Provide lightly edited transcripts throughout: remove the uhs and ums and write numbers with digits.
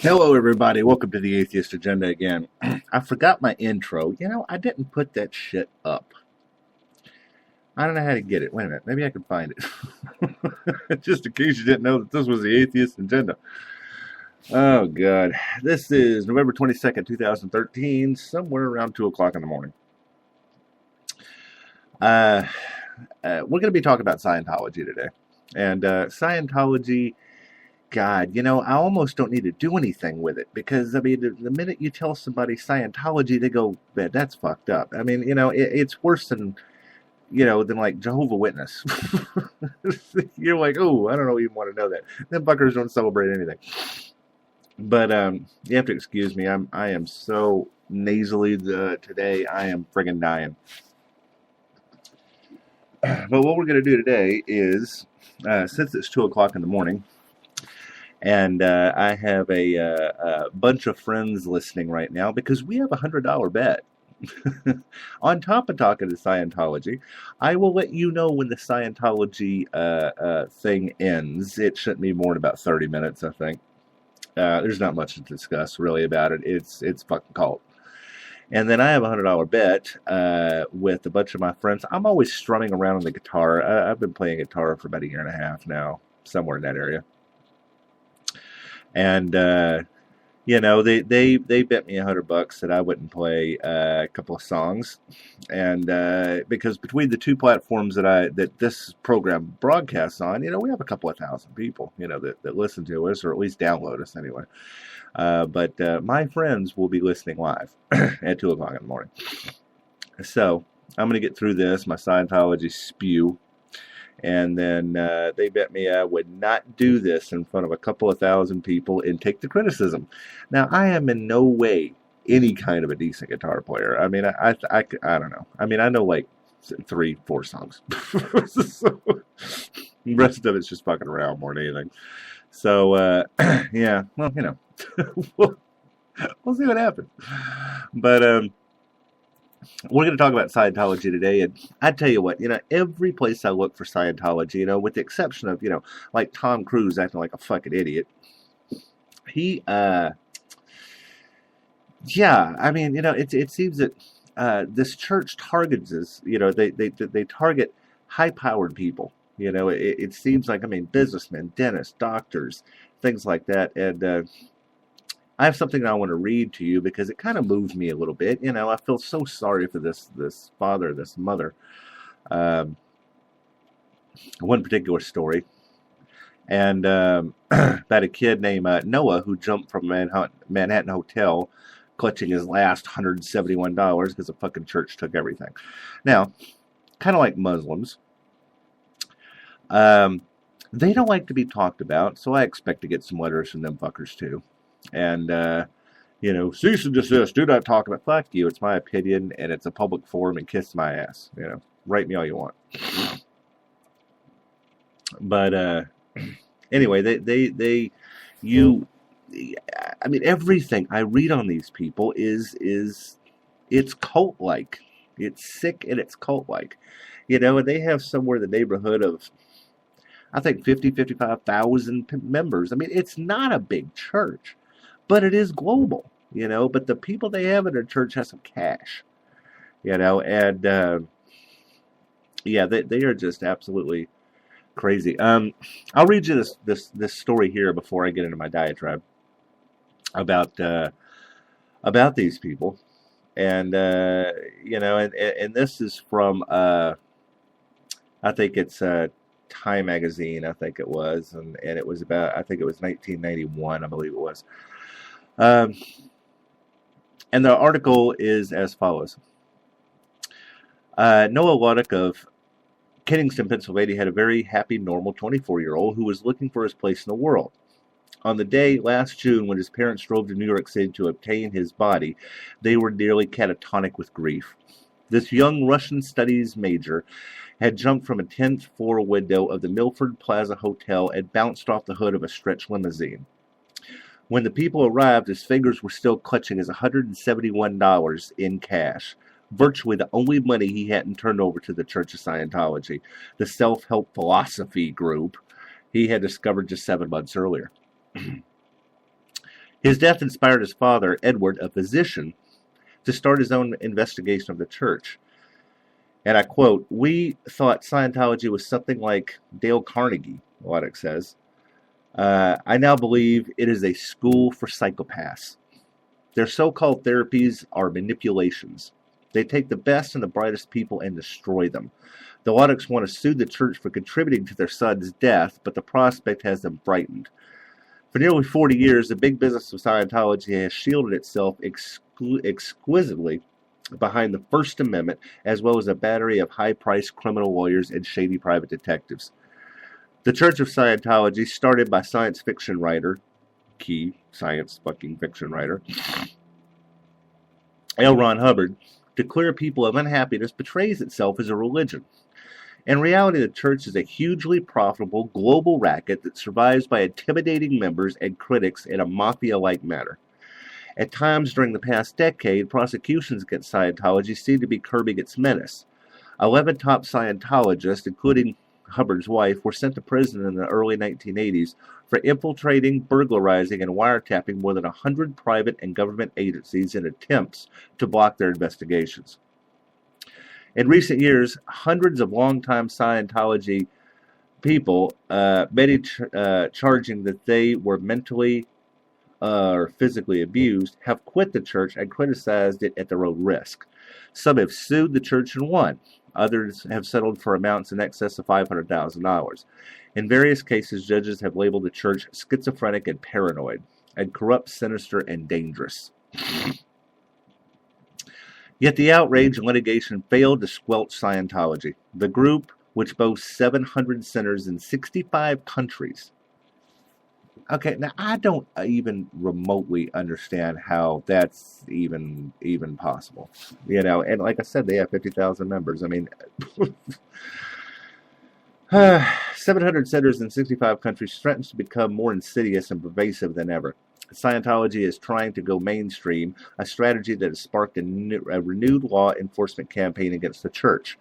Hello, everybody. Welcome to the Atheist Agenda again. I forgot my intro. I didn't put that shit up. I don't know how to get it. Wait a minute. Maybe I can find it. Just in case you didn't know that this was the Atheist Agenda. Oh, God. This is November 22nd, 2013, somewhere around 2 o'clock in the morning. We're going to be talking about Scientology today. And Scientology... God, I almost don't need to do anything with it because, I mean, the minute you tell somebody Scientology, they go, man, that's fucked up. I mean, it's worse than, than like Jehovah Witness. You're like, oh, I don't even want to know that. Them fuckers don't celebrate anything. But you have to excuse me. I am so nasally today. I am friggin' dying. But what we're going to do today is, since it's 2 o'clock in the morning, and I have a bunch of friends listening right now because we have a $100 bet. On top of talking to Scientology, I will let you know when the Scientology thing ends. It shouldn't be more than about 30 minutes, I think. There's not much to discuss really about it. It's fucking cult. And then I have a $100 bet with a bunch of my friends. I'm always strumming around on the guitar. I've been playing guitar for about a year and a half now, somewhere in that area. And, they bet me $100 that I wouldn't play a couple of songs. And, because between the two platforms that this program broadcasts on, we have a couple of thousand people, that listen to us or at least download us anyway. But my friends will be listening live at 2 o'clock in the morning. So I'm going to get through this, my Scientology spew. And then they bet me I would not do this in front of a couple of thousand people and take the criticism. Now, I am in no way any kind of a decent guitar player. I mean, I don't know. I mean, I know like 3-4 songs. So, the rest of it's just fucking around more than anything. So, yeah, well, we'll see what happens. But, we're going to talk about Scientology today, and I tell you what, every place I look for Scientology, with the exception of, like Tom Cruise acting like a fucking idiot, he, yeah, I mean, it seems that this church targets us, they target high-powered people, it seems like, I mean, businessmen, dentists, doctors, things like that, and, I have something that I want to read to you because it kind of moves me a little bit. I feel so sorry for this father, this mother. One particular story. And about a kid named Noah who jumped from Manhattan Hotel clutching his last $171 because the fucking church took everything. Now, kind of like Muslims, they don't like to be talked about, so I expect to get some letters from them fuckers too. And, cease and desist, do not talk about, fuck you, it's my opinion, and it's a public forum, and kiss my ass, write me all you want. But, anyway, I mean, everything I read on these people it's cult-like. It's sick and it's cult-like. And they have somewhere in the neighborhood of, I think, 55,000 members. I mean, it's not a big church. But it is global, but the people they have in their church have some cash, and, yeah, they are just absolutely crazy. I'll read you this story here before I get into my diatribe about these people, and, and this is from, I think it's, Time magazine, I think it was, and it was about, I think it was 1991, I believe it was. And the article is as follows. Noah Waddick of Kingston, Pennsylvania had a very happy, normal 24-year-old who was looking for his place in the world. On the day last June when his parents drove to New York City to obtain his body, they were nearly catatonic with grief. This young Russian studies major had jumped from a 10th floor window of the Milford Plaza Hotel and bounced off the hood of a stretch limousine. When the people arrived, his fingers were still clutching his $171 in cash, virtually the only money he hadn't turned over to the Church of Scientology, the self-help philosophy group he had discovered just 7 months earlier. His death inspired his father, Edward, a physician, to start his own investigation of the church. And I quote, "We thought Scientology was something like Dale Carnegie," Waddick says. "I now believe it is a school for psychopaths. Their so-called therapies are manipulations. They take the best and the brightest people and destroy them. The Waddicks want to sue the church for contributing to their son's death, but the prospect has them frightened. For nearly 40 years, the big business of Scientology has shielded itself exquisitely behind the First Amendment, as well as a battery of high-priced criminal lawyers and shady private detectives. The Church of Scientology, started by science fiction writer, science fucking fiction writer, L. Ron Hubbard, to clear people of unhappiness, betrays itself as a religion. In reality, the church is a hugely profitable global racket that survives by intimidating members and critics in a mafia-like manner. At times during the past decade, prosecutions against Scientology seem to be curbing its menace. 11 top Scientologists, including Hubbard's wife, were sent to prison in the early 1980s for infiltrating, burglarizing, and wiretapping more than 100 private and government agencies in attempts to block their investigations. In recent years, hundreds of longtime Scientology people, many charging that they were mentally or physically abused, have quit the church and criticized it at their own risk. Some have sued the church and won. Others have settled for amounts in excess of $500,000. In various cases, judges have labeled the church schizophrenic and paranoid, and corrupt, sinister, and dangerous. Yet the outrage and litigation failed to squelch Scientology. The group, which boasts 700 centers in 65 countries. Okay, now I don't even remotely understand how that's even possible. You know, and like I said, they have 50,000 members. I mean, 700 centers in 65 countries threatens to become more insidious and pervasive than ever. Scientology is trying to go mainstream, a strategy that has sparked a renewed law enforcement campaign against the church.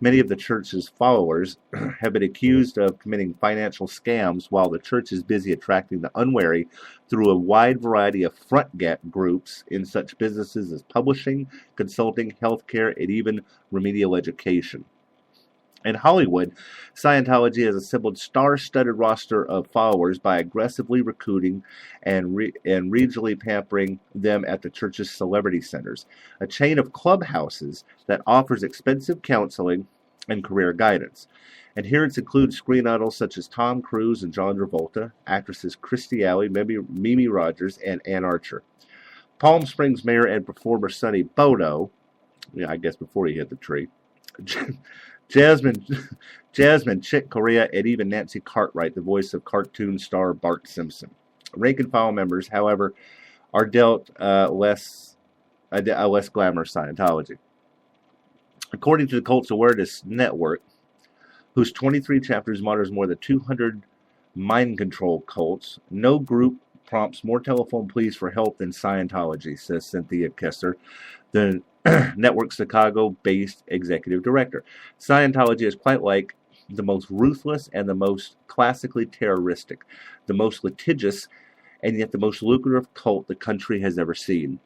Many of the church's followers have been accused of committing financial scams, while the church is busy attracting the unwary through a wide variety of front groups in such businesses as publishing, consulting, healthcare, and even remedial education. In Hollywood, Scientology has assembled star-studded roster of followers by aggressively recruiting and regionally pampering them at the church's celebrity centers, a chain of clubhouses that offers expensive counseling and career guidance. Adherents include screen idols such as Tom Cruise and John Travolta, actresses Kirstie Alley, Mimi Rogers, and Ann Archer. Palm Springs mayor and performer Sonny Bono, I guess before he hit the tree, Jasmine, Chick Corea, and even Nancy Cartwright, the voice of cartoon star Bart Simpson. Rank-and-file members, however, are dealt a less glamorous Scientology. According to the Cult's Awareness Network, whose 23 chapters monitors more than 200 mind control cults, no group prompts more telephone pleas for help than Scientology, says Cynthia Kessler, the network's Chicago-based executive director. Scientology is quite like the most ruthless and the most classically terroristic, the most litigious, and yet the most lucrative cult the country has ever seen.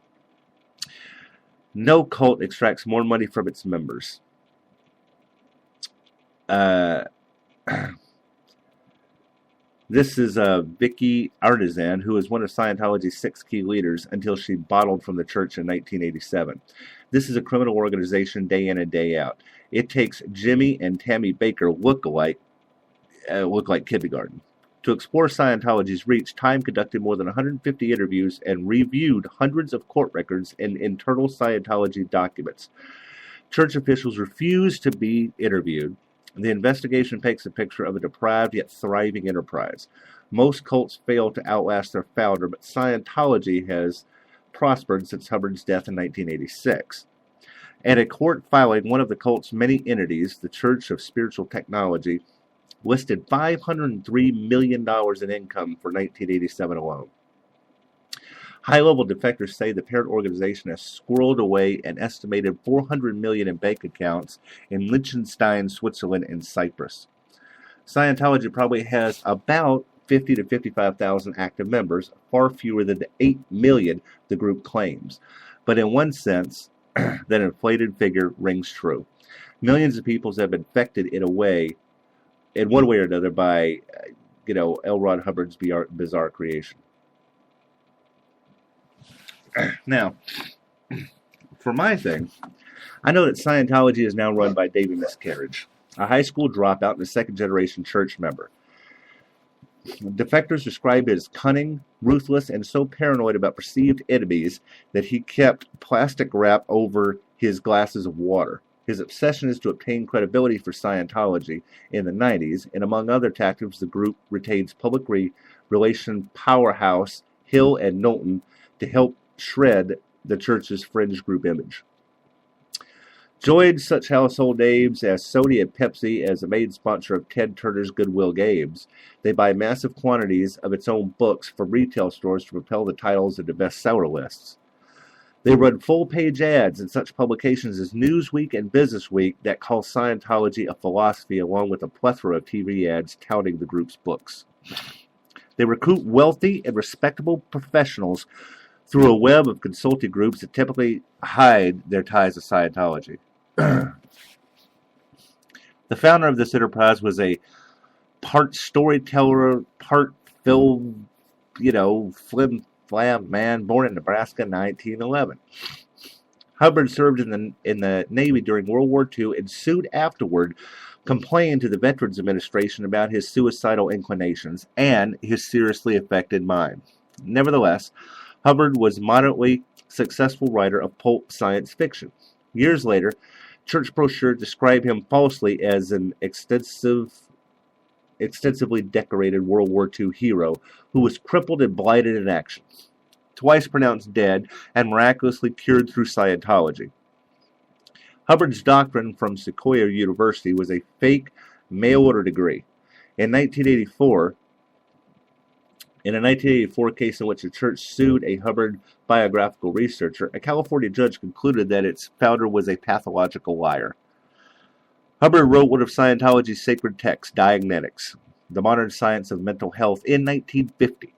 No cult extracts more money from its members. This is Vicky Artisan, who is one of Scientology's 6 key leaders until she bottled from the church in 1987. This is a criminal organization day in and day out. It takes Jimmy and Tammy Baker look like kindergarten. To explore Scientology's reach, Time conducted more than 150 interviews and reviewed hundreds of court records and internal Scientology documents. Church officials refused to be interviewed. The investigation paints a picture of a deprived yet thriving enterprise. Most cults fail to outlast their founder, but Scientology has prospered since Hubbard's death in 1986. At a court filing, one of the cult's many entities, the Church of Spiritual Technology, listed $503 million in income for 1987 alone. High-level defectors say the parent organization has squirreled away an estimated $400 million in bank accounts in Liechtenstein, Switzerland, and Cyprus. Scientology probably has about 50 to 55,000 active members, far fewer than the 8 million the group claims. But in one sense, that inflated figure rings true. Millions of people have been infected in one way or another by, L. Ron Hubbard's bizarre creation. Now, for my thing, I know that Scientology is now run by David Miscarriage, a high school dropout and a second-generation church member. Defectors describe him as cunning, ruthless, and so paranoid about perceived enemies that he kept plastic wrap over his glasses of water. His obsession is to obtain credibility for Scientology in the 90s, and among other tactics, the group retains public relation powerhouse Hill and Knowlton to help shred the church's fringe group image. Joined such household names as Sony and Pepsi as the main sponsor of Ted Turner's Goodwill Games, they buy massive quantities of its own books from retail stores to propel the titles into bestseller lists. They run full-page ads in such publications as Newsweek and Businessweek that call Scientology a philosophy, along with a plethora of TV ads touting the group's books. They recruit wealthy and respectable professionals through a web of consulting groups that typically hide their ties to Scientology. The founder of this enterprise was a part storyteller, part film, flim-flam man born in Nebraska in 1911. Hubbard served in the Navy during World War II and soon afterward complained to the Veterans Administration about his suicidal inclinations and his seriously affected mind. Nevertheless, Hubbard was a moderately successful writer of pulp science fiction. Years later, church brochures describe him falsely as an extensively decorated World War II hero who was crippled and blighted in action, twice pronounced dead, and miraculously cured through Scientology. Hubbard's doctrine from Sequoia University was a fake mail-order degree. In a 1984 case in which the church sued a Hubbard biographical researcher, a California judge concluded that its founder was a pathological liar. Hubbard wrote one of Scientology's sacred texts, Diagnetics, the modern science of mental health, in 1950.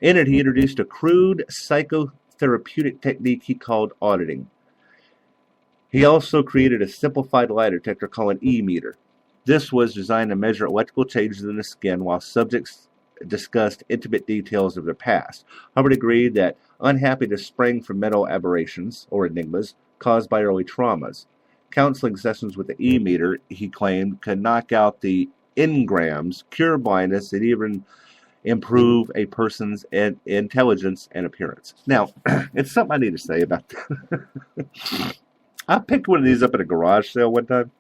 In it, he introduced a crude psychotherapeutic technique he called auditing. He also created a simplified lie detector called an E-meter. This was designed to measure electrical changes in the skin while subjects discussed intimate details of their past. Hubbard agreed that unhappiness sprang from mental aberrations, or enigmas, caused by early traumas. Counseling sessions with the E-meter, he claimed, could knock out the engrams, cure blindness, and even improve a person's intelligence and appearance. Now, it's something I need to say about that. I picked one of these up at a garage sale one time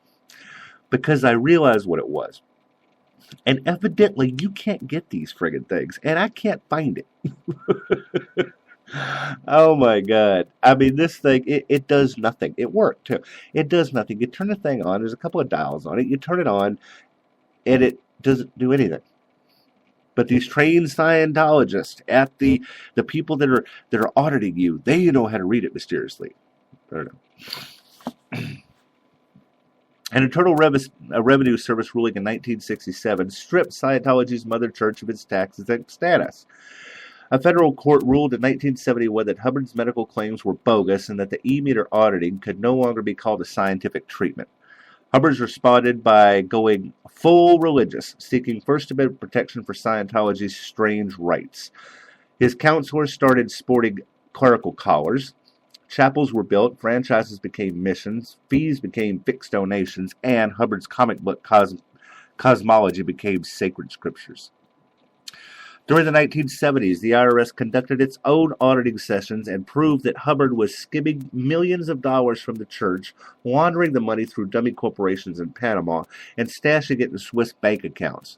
because I realized what it was. And evidently, you can't get these friggin' things, and I can't find it. Oh my God. I mean, this thing, it does nothing. It worked, too. It does nothing. You turn the thing on, there's a couple of dials on it, you turn it on, and it doesn't do anything. But these trained Scientologists at the people that are auditing you, they know how to read it mysteriously. I don't know. An Internal Revenue Service ruling in 1967 stripped Scientology's mother church of its tax-exempt status. A federal court ruled in 1971 that Hubbard's medical claims were bogus and that the E-meter auditing could no longer be called a scientific treatment. Hubbard responded by going full religious, seeking First Amendment protection for Scientology's strange rites. His counselors started sporting clerical collars. Chapels were built, franchises became missions, fees became fixed donations, and Hubbard's comic book cosmology became sacred scriptures. During the 1970s, the IRS conducted its own auditing sessions and proved that Hubbard was skimming millions of dollars from the church, laundering the money through dummy corporations in Panama, and stashing it in Swiss bank accounts.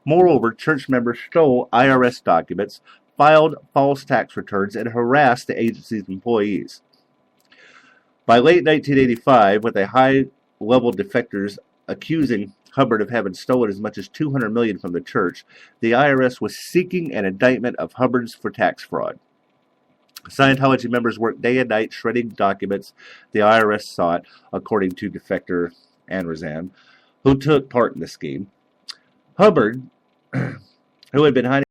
Moreover, church members stole IRS documents, filed false tax returns, and harassed the agency's employees. By late 1985, with a high-level defectors accusing Hubbard of having stolen as much as $200 million from the church, the IRS was seeking an indictment of Hubbard's for tax fraud. Scientology members worked day and night shredding documents the IRS sought, according to defector Anrazan, who took part in the scheme. Hubbard, who had been hiding